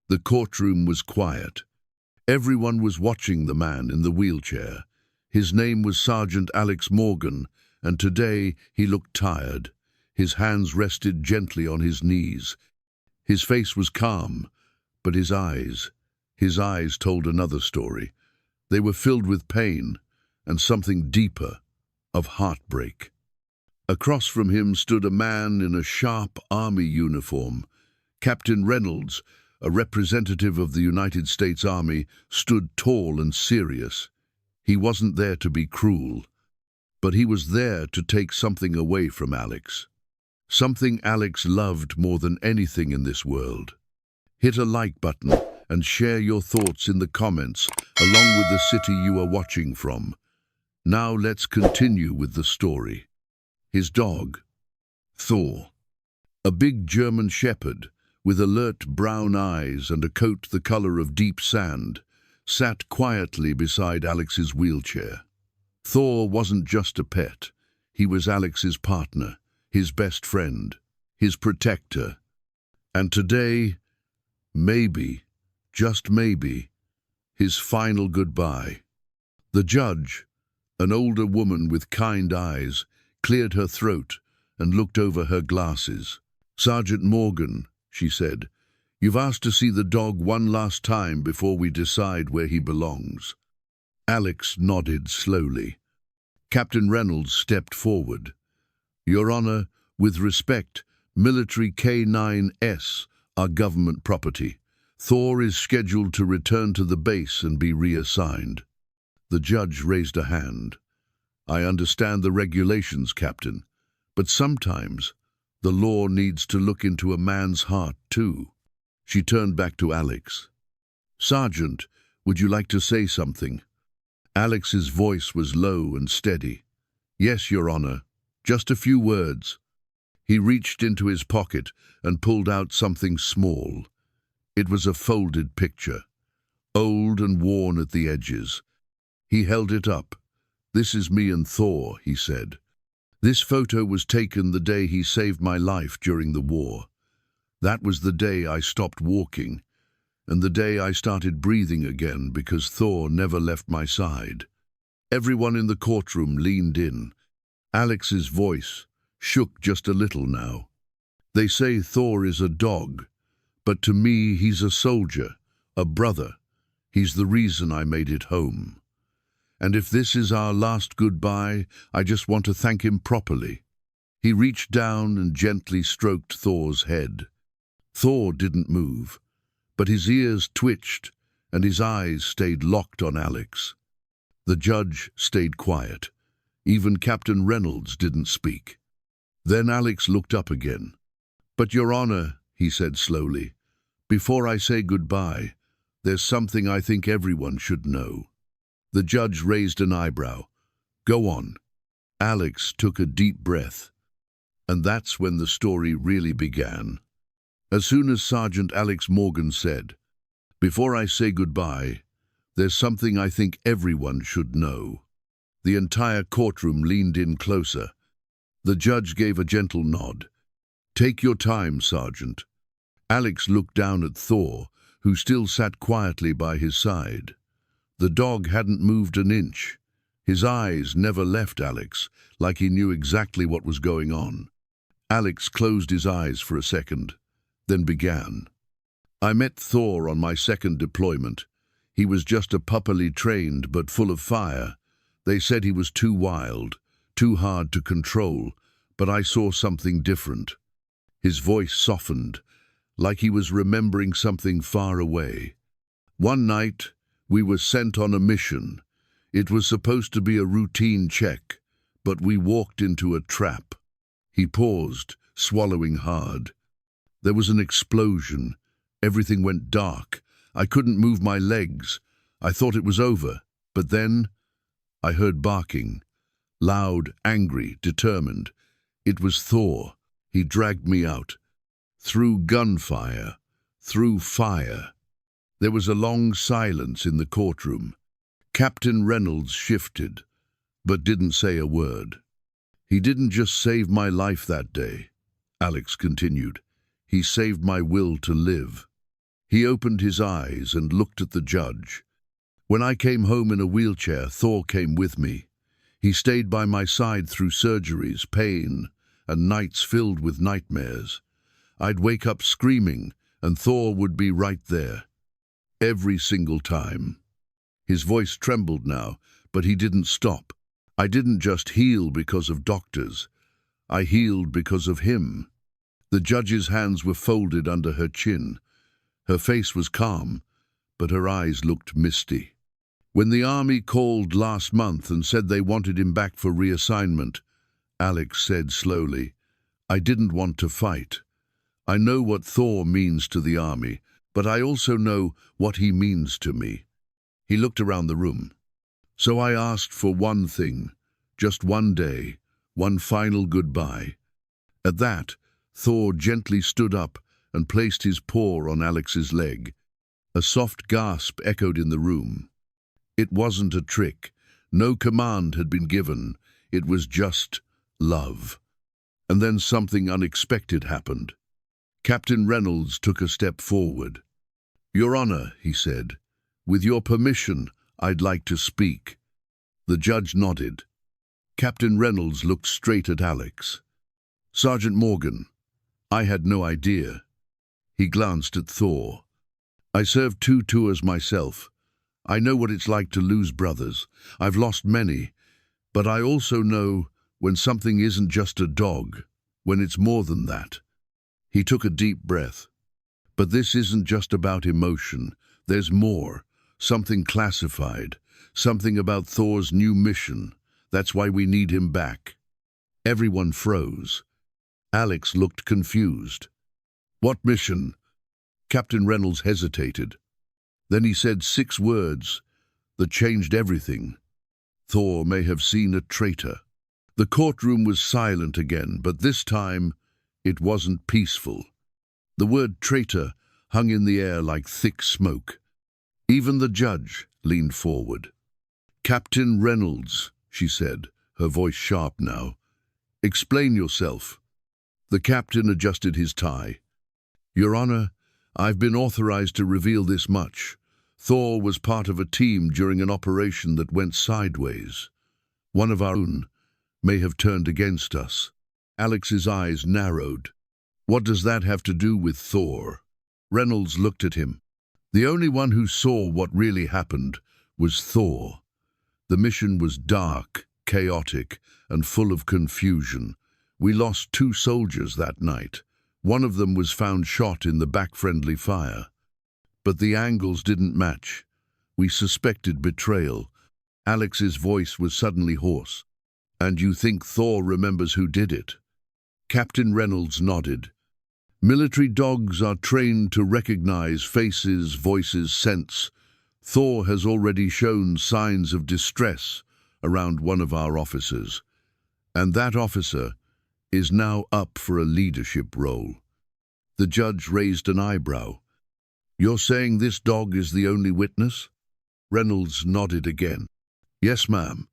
The courtroom was quiet. Everyone was watching the man in the wheelchair. His name was Sergeant Alex Morgan, and today he looked tired. His hands rested gently on his knees. His face was calm, but his eyes told another story. They were filled with pain and something deeper, of heartbreak. Across from him stood a man in a sharp army uniform. Captain Reynolds, a representative of the United States Army, stood tall and serious. He wasn't there to be cruel, but he was there to take something away from Alex. Something Alex loved more than anything in this world. Hit a like button and share your thoughts in the comments, along with the city you are watching from. Now let's continue with the story. His dog, Thor, a big German shepherd with alert brown eyes and a coat the color of deep sand, sat quietly beside Alex's wheelchair. Thor wasn't just a pet. He was Alex's partner, his best friend, his protector. And today, maybe, just maybe, his final goodbye. The judge, an older woman with kind eyes, cleared her throat and looked over her glasses. "Sergeant Morgan," she said, "you've asked to see the dog one last time before we decide where he belongs." Alex nodded slowly. Captain Reynolds stepped forward. "Your Honor, with respect, military K9S are government property. Thor is scheduled to return to the base and be reassigned." The judge raised a hand. "I understand the regulations, Captain, but sometimes the law needs to look into a man's heart too." She turned back to Alex. "Sergeant, would you like to say something?" Alex's voice was low and steady. "Yes, Your Honor, just a few words." He reached into his pocket and pulled out something small. It was a folded picture, old and worn at the edges. He held it up. "This is me and Thor," he said. "This photo was taken the day he saved my life during the war. That was the day I stopped walking, and the day I started breathing again because Thor never left my side." Everyone in the courtroom leaned in. Alex's voice shook just a little now. "They say Thor is a dog, but to me he's a soldier, a brother. He's the reason I made it home. And if this is our last goodbye, I just want to thank him properly." He reached down and gently stroked Thor's head. Thor didn't move, but his ears twitched and his eyes stayed locked on Alex. The judge stayed quiet. Even Captain Reynolds didn't speak. Then Alex looked up again. "But Your Honor," he said slowly, "before I say goodbye, there's something I think everyone should know." The judge raised an eyebrow. "Go on." Alex took a deep breath. And that's when the story really began. As soon as Sergeant Alex Morgan said, "Before I say goodbye, there's something I think everyone should know," the entire courtroom leaned in closer. The judge gave a gentle nod. "Take your time, Sergeant." Alex looked down at Thor, who still sat quietly by his side. The dog hadn't moved an inch. His eyes never left Alex, like he knew exactly what was going on. Alex closed his eyes for a second, then began. "I met Thor on my second deployment. He was just a puppily trained but full of fire. They said he was too wild, too hard to control, but I saw something different." His voice softened, like he was remembering something far away. "One night, we were sent on a mission. It was supposed to be a routine check, but we walked into a trap." He paused, swallowing hard. "There was an explosion. Everything went dark. I couldn't move my legs. I thought it was over, but then I heard barking. Loud, angry, determined. It was Thor. He dragged me out. Through gunfire. Through fire." There was a long silence in the courtroom. Captain Reynolds shifted, but didn't say a word. "He didn't just save my life that day," Alex continued. "He saved my will to live." He opened his eyes and looked at the judge. When I came home in a wheelchair, Thor came with me. He stayed by my side through surgeries, pain, and nights filled with nightmares. I'd wake up screaming, and Thor would be right there. Every single time. His voice trembled now, but he didn't stop. I didn't just heal because of doctors. I healed because of him. The judge's hands were folded under her chin. Her face was calm, but her eyes looked misty. When the army called last month and said they wanted him back for reassignment, Alex said slowly, "I didn't want to fight. I know what Thor means to the army, but I also know what he means to me." He looked around the room. "So I asked for one thing, just one day, one final goodbye." At that, Thor gently stood up and placed his paw on Alex's leg. A soft gasp echoed in the room. It wasn't a trick. No command had been given. It was just love. And then something unexpected happened. Captain Reynolds took a step forward. "Your Honor," he said, "with your permission, I'd like to speak." The judge nodded. Captain Reynolds looked straight at Alex. "Sergeant Morgan, I had no idea." He glanced at Thor. "I served 2 tours myself. I know what it's like to lose brothers. I've lost many, but I also know when something isn't just a dog, when it's more than that." He took a deep breath. "But this isn't just about emotion. There's more, something classified, something about Thor's new mission. That's why we need him back." Everyone froze. Alex looked confused. "What mission?" Captain Reynolds hesitated. Then he said 6 words that changed everything. "Thor may have seen a traitor." The courtroom was silent again, but this time it wasn't peaceful. The word traitor hung in the air like thick smoke. Even the judge leaned forward. "Captain Reynolds," she said, her voice sharp now, "explain yourself." The captain adjusted his tie. "Your Honor, I've been authorized to reveal this much. Thor was part of a team during an operation that went sideways. One of our own may have turned against us." Alex's eyes narrowed. "What does that have to do with Thor?" Reynolds looked at him. "The only one who saw what really happened was Thor. The mission was dark, chaotic, and full of confusion. We lost 2 soldiers that night. One of them was found shot in the back-friendly fire. But the angles didn't match. We suspected betrayal." Alex's voice was suddenly hoarse. "And you think Thor remembers who did it?" Captain Reynolds nodded. "Military dogs are trained to recognize faces, voices, scents. Thor has already shown signs of distress around one of our officers. And that officer is now up for a leadership role." The judge raised an eyebrow. "You're saying this dog is the only witness?" Reynolds nodded again. "Yes, ma'am.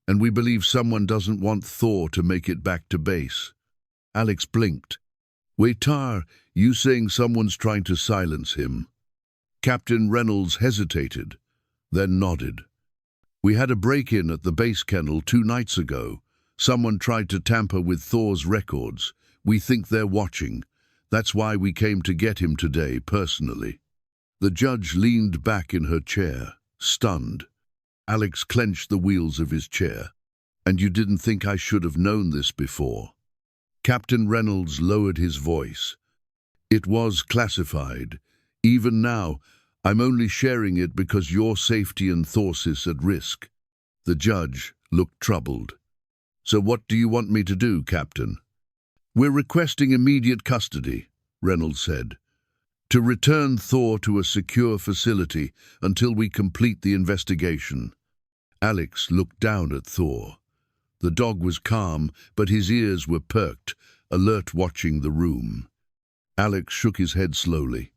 And we believe someone doesn't want Thor to make it back to base." Alex blinked. "Wait, Tar, you saying someone's trying to silence him?" Captain Reynolds hesitated, then nodded. "We had a break-in at the base kennel 2 nights ago. Someone tried to tamper with Thor's records. We think they're watching. That's why we came to get him today, personally." The judge leaned back in her chair, stunned. Alex clenched the wheels of his chair. "And you didn't think I should have known this before?" Captain Reynolds lowered his voice. "It was classified. Even now, I'm only sharing it because your safety and Thor's is at risk." The judge looked troubled. "So what do you want me to do, Captain?" "We're requesting immediate custody," Reynolds said, "to return Thor to a secure facility until we complete the investigation." Alex looked down at Thor. The dog was calm, but his ears were perked, alert watching the room. Alex shook his head slowly.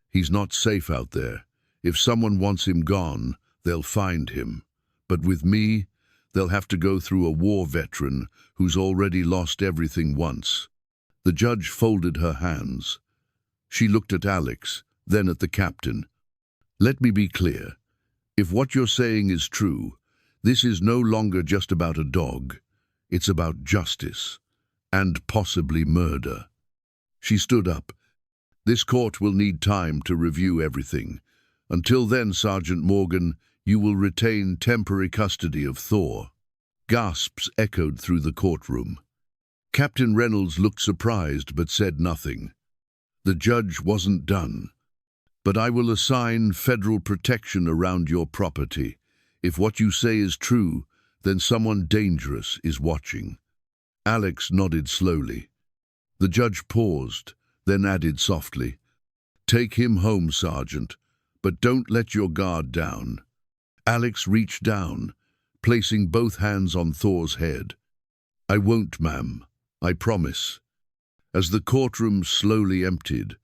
"He's not safe out there. If someone wants him gone, they'll find him. But with me, they'll have to go through a war veteran who's already lost everything once." The judge folded her hands. She looked at Alex, then at the captain. "Let me be clear. If what you're saying is true, this is no longer just about a dog. It's about justice, and possibly murder." She stood up. "This court will need time to review everything. Until then, Sergeant Morgan, you will retain temporary custody of Thor." Gasps echoed through the courtroom. Captain Reynolds looked surprised but said nothing. The judge wasn't done. "But I will assign federal protection around your property. If what you say is true, then someone dangerous is watching." Alex nodded slowly. The judge paused, then added softly, "Take him home, Sergeant, but don't let your guard down." Alex reached down, placing both hands on Thor's head. "I won't, ma'am. I promise." As the courtroom slowly emptied,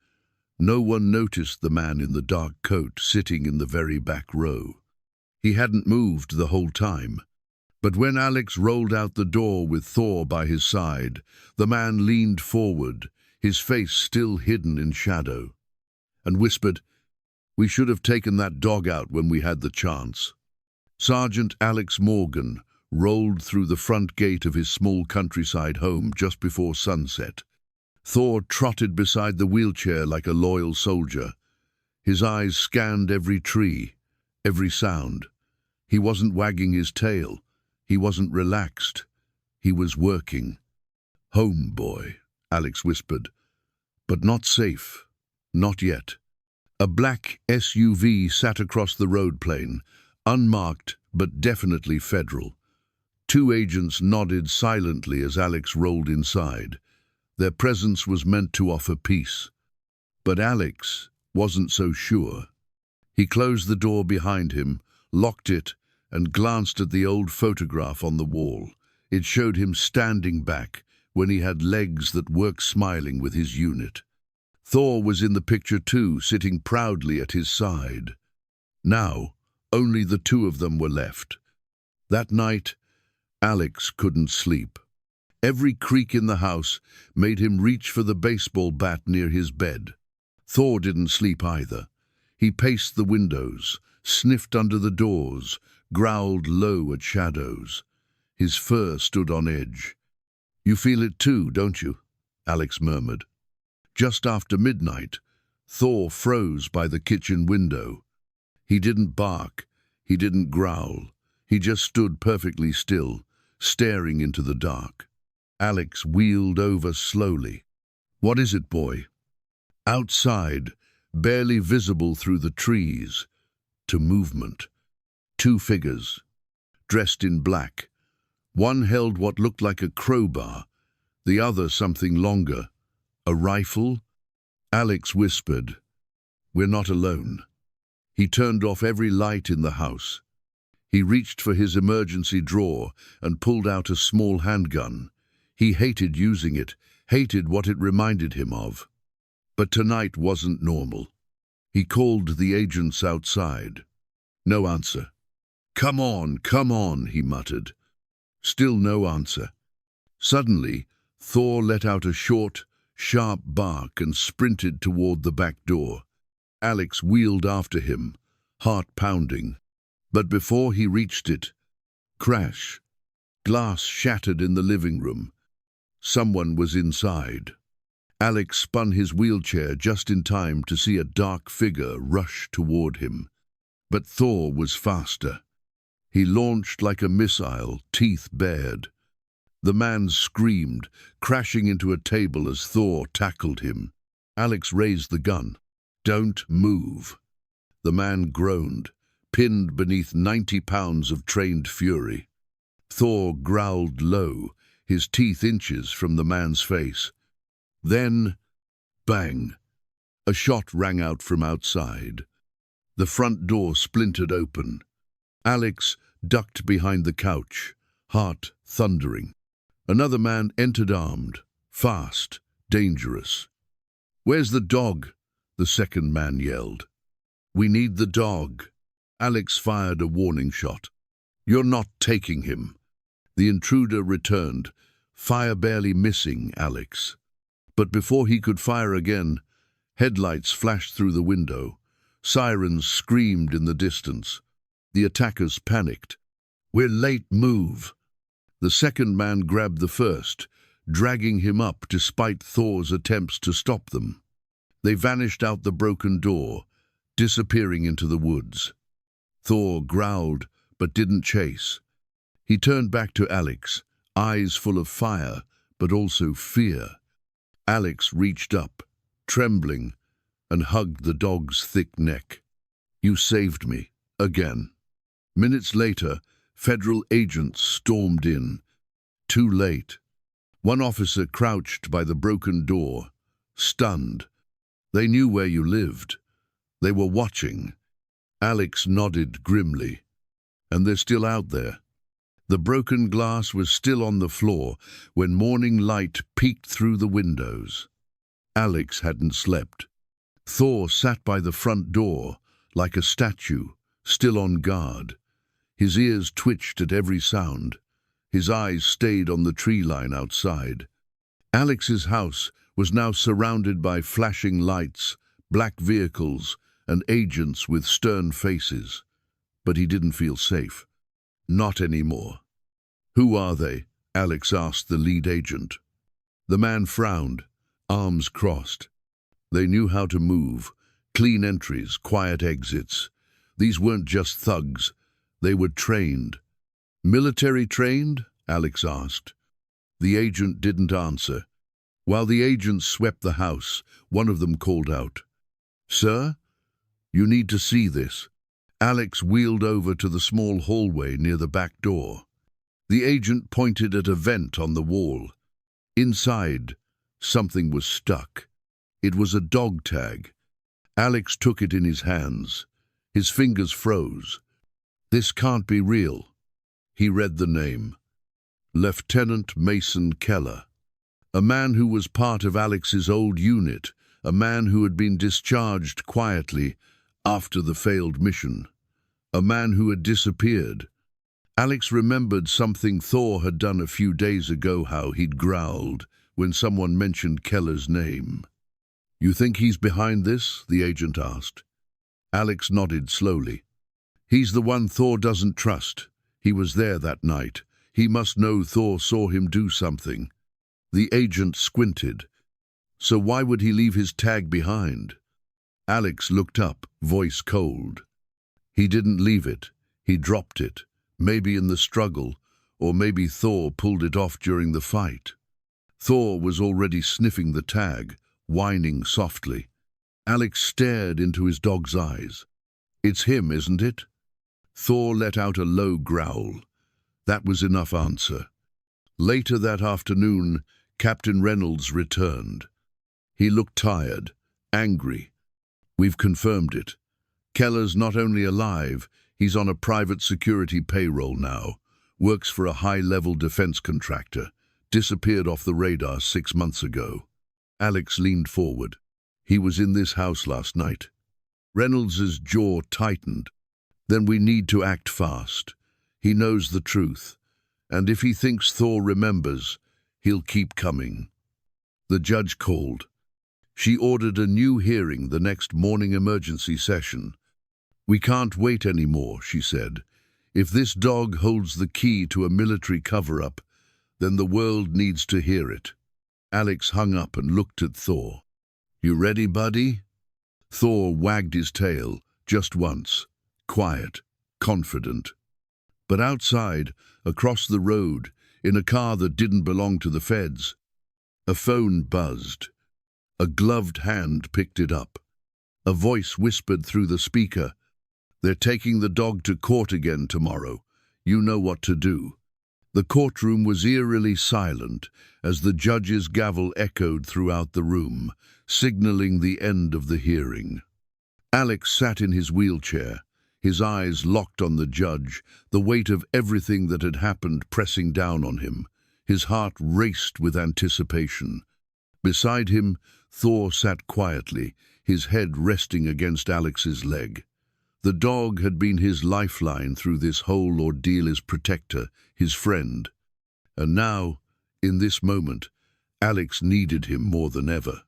no one noticed the man in the dark coat sitting in the very back row. He hadn't moved the whole time. But when Alex rolled out the door with Thor by his side, the man leaned forward, his face still hidden in shadow, and whispered, "We should have taken that dog out when we had the chance." Sergeant Alex Morgan rolled through the front gate of his small countryside home just before sunset. Thor trotted beside the wheelchair like a loyal soldier. His eyes scanned every tree, every sound. He wasn't wagging his tail. He wasn't relaxed. He was working. "Home, boy," Alex whispered. "But not safe. Not yet." A black SUV sat across the road plane, unmarked but definitely federal. Two agents nodded silently as Alex rolled inside. Their presence was meant to offer peace. But Alex wasn't so sure. He closed the door behind him, locked it, and glanced at the old photograph on the wall. It showed him standing back when he had legs that worked, smiling with his unit. Thor was in the picture too, sitting proudly at his side. Now, only the two of them were left. That night, Alex couldn't sleep. Every creak in the house made him reach for the baseball bat near his bed. Thor didn't sleep either. He paced the windows, sniffed under the doors, growled low at shadows. His fur stood on edge. "You feel it too, don't you?" Alex murmured. Just after midnight, Thor froze by the kitchen window. He didn't bark. He didn't growl. He just stood perfectly still, staring into the dark. Alex wheeled over slowly. "What is it, boy?" Outside, barely visible through the trees, to movement. Two figures, dressed in black. One held what looked like a crowbar, the other something longer. A rifle? Alex whispered, "We're not alone." He turned off every light in the house. He reached for his emergency drawer and pulled out a small handgun. He hated using it, hated what it reminded him of. But tonight wasn't normal. He called the agents outside. No answer. Come on," he muttered. Still no answer. Suddenly, Thor let out a short, sharp bark and sprinted toward the back door. Alex wheeled after him, heart pounding. But before he reached it, crash. Glass shattered in the living room. Someone was inside. Alex spun his wheelchair just in time to see a dark figure rush toward him. But Thor was faster. He launched like a missile, teeth bared. The man screamed, crashing into a table as Thor tackled him. Alex raised the gun. "Don't move." The man groaned, pinned beneath 90 pounds of trained fury. Thor growled low, his teeth inches from the man's face. Then, bang! A shot rang out from outside. The front door splintered open. Alex ducked behind the couch, heart thundering. Another man entered armed, fast, dangerous. "Where's the dog?" the second man yelled. "We need the dog." Alex fired a warning shot. "You're not taking him." The intruder returned, fire barely missing Alex. But before he could fire again, Headlights flashed through the window. Sirens screamed in the distance. The attackers panicked. "We're late, move!" The second man grabbed the first, dragging him up despite Thor's attempts to stop them. They vanished out the broken door, disappearing into the woods. Thor growled, but didn't chase. He turned back to Alex, eyes full of fire, but also fear. Alex reached up, trembling, and hugged the dog's thick neck. "You saved me, again." Minutes later, federal agents stormed in. Too late. One officer crouched by the broken door, stunned. They knew where you lived. They were watching. Alex nodded grimly. "And they're still out there." The broken glass was still on the floor when morning light peeked through the windows. Alex hadn't slept. Thor sat by the front door, like a statue, still on guard. His ears twitched at every sound. His eyes stayed on the tree line outside. Alex's house was now surrounded by flashing lights, black vehicles, and agents with stern faces. But he didn't feel safe. Not anymore. "Who are they?" Alex asked the lead agent. The man frowned, arms crossed. They knew how to move. Clean entries, quiet exits. These weren't just thugs. They were trained. "Military trained?" Alex asked. The agent didn't answer. While the agents swept the house, one of them called out, "Sir, you need to see this." Alex wheeled over to the small hallway near the back door. The agent pointed at a vent on the wall. Inside, something was stuck. It was a dog tag. Alex took it in his hands. His fingers froze. "This can't be real." He read the name. Lieutenant Mason Keller. A man who was part of Alex's old unit, a man who had been discharged quietly after the failed mission. A man who had disappeared. Alex remembered something Thor had done a few days ago, how he'd growled when someone mentioned Keller's name. "You think he's behind this?" the agent asked. Alex nodded slowly. "He's the one Thor doesn't trust. He was there that night. He must know Thor saw him do something." The agent squinted. "So why would he leave his tag behind?" Alex looked up, voice cold. "He didn't leave it. He dropped it. Maybe in the struggle, or maybe Thor pulled it off during the fight." Thor was already sniffing the tag, whining softly. Alex stared into his dog's eyes. "It's him, isn't it?" Thor let out a low growl. That was enough answer. Later that afternoon, Captain Reynolds returned. He looked tired, angry. "We've confirmed it. Keller's not only alive, he's on a private security payroll now, works for a high-level defense contractor, disappeared off the radar 6 months ago." Alex leaned forward. "He was in this house last night." Reynolds's jaw tightened. "Then we need to act fast. He knows the truth, and if he thinks Thor remembers, he'll keep coming." The judge called. She ordered a new hearing the next morning emergency session. "We can't wait anymore," she said. "If this dog holds the key to a military cover-up, then the world needs to hear it." Alex hung up and looked at Thor. "You ready, buddy?" Thor wagged his tail, just once, quiet, confident. But outside, across the road, in a car that didn't belong to the feds, a phone buzzed. A gloved hand picked it up. A voice whispered through the speaker, "They're taking the dog to court again tomorrow. You know what to do." The courtroom was eerily silent as the judge's gavel echoed throughout the room, signaling the end of the hearing. Alex sat in his wheelchair, his eyes locked on the judge, the weight of everything that had happened pressing down on him. His heart raced with anticipation. Beside him, Thor sat quietly, his head resting against Alex's leg. The dog had been his lifeline through this whole ordeal, his protector, his friend. And now, in this moment, Alex needed him more than ever.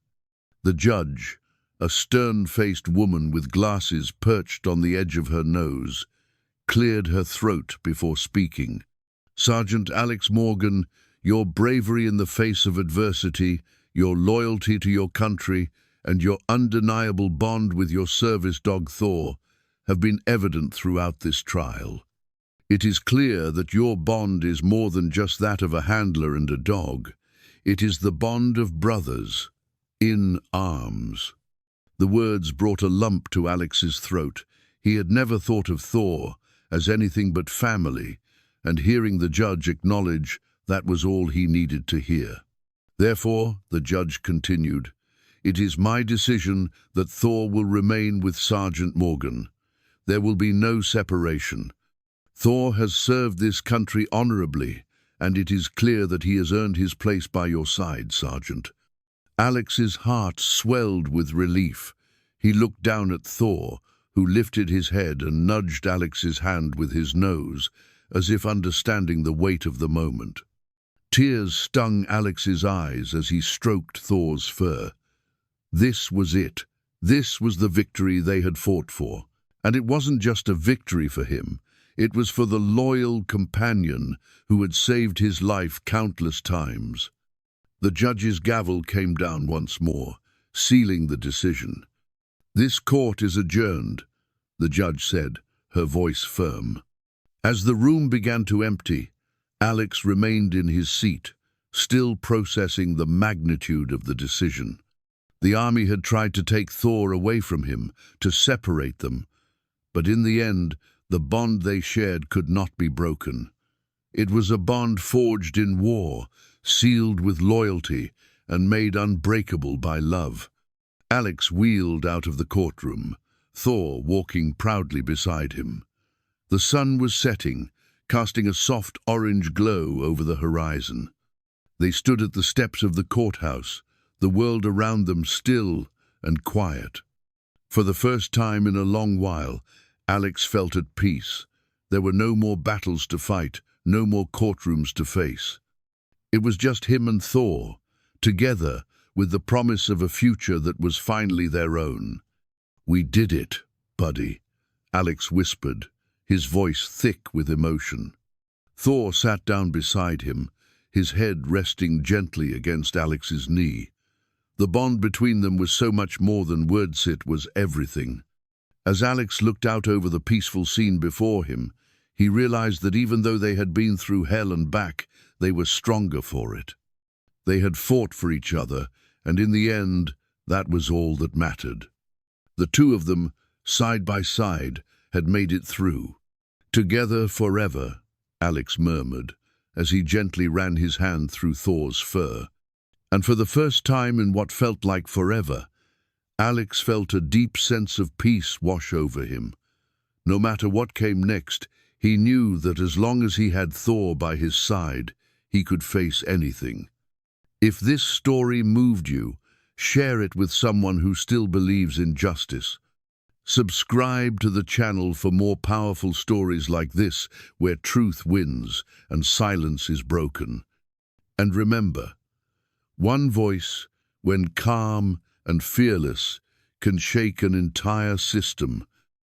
The judge, a stern-faced woman with glasses perched on the edge of her nose, cleared her throat before speaking. "Sergeant Alex Morgan, your bravery in the face of adversity, your loyalty to your country, and your undeniable bond with your service dog Thor have been evident throughout this trial. It is clear that your bond is more than just that of a handler and a dog. It is the bond of brothers, in arms." The words brought a lump to Alex's throat. He had never thought of Thor as anything but family, and hearing the judge acknowledge that was all he needed to hear. "Therefore," the judge continued, "it is my decision that Thor will remain with Sergeant Morgan. There will be no separation. Thor has served this country honorably, and it is clear that he has earned his place by your side, Sergeant." Alex's heart swelled with relief. He looked down at Thor, who lifted his head and nudged Alex's hand with his nose, as if understanding the weight of the moment. Tears stung Alex's eyes as he stroked Thor's fur. This was it. This was the victory they had fought for. And it wasn't just a victory for him. It was for the loyal companion who had saved his life countless times. The judge's gavel came down once more, sealing the decision. "This court is adjourned," the judge said, her voice firm. As the room began to empty, Alex remained in his seat, still processing the magnitude of the decision. The army had tried to take Thor away from him, to separate them, but in the end, the bond they shared could not be broken. It was a bond forged in war, sealed with loyalty, and made unbreakable by love. Alex wheeled out of the courtroom, Thor walking proudly beside him. The sun was setting, casting a soft orange glow over the horizon. They stood at the steps of the courthouse, the world around them still and quiet. For the first time in a long while, Alex felt at peace. There were no more battles to fight, no more courtrooms to face. It was just him and Thor, together with the promise of a future that was finally their own. "We did it, buddy," Alex whispered, his voice thick with emotion. Thor sat down beside him, his head resting gently against Alex's knee. The bond between them was so much more than words, it was everything. As Alex looked out over the peaceful scene before him, he realized that even though they had been through hell and back, they were stronger for it. They had fought for each other, and in the end, that was all that mattered. The two of them, side by side, had made it through. "Together forever," Alex murmured, as he gently ran his hand through Thor's fur. And for the first time in what felt like forever, Alex felt a deep sense of peace wash over him. No matter what came next, he knew that as long as he had Thor by his side, he could face anything. If this story moved you, share it with someone who still believes in justice. Subscribe to the channel for more powerful stories like this, where truth wins and silence is broken. And remember, one voice, when calm and fearless, can shake an entire system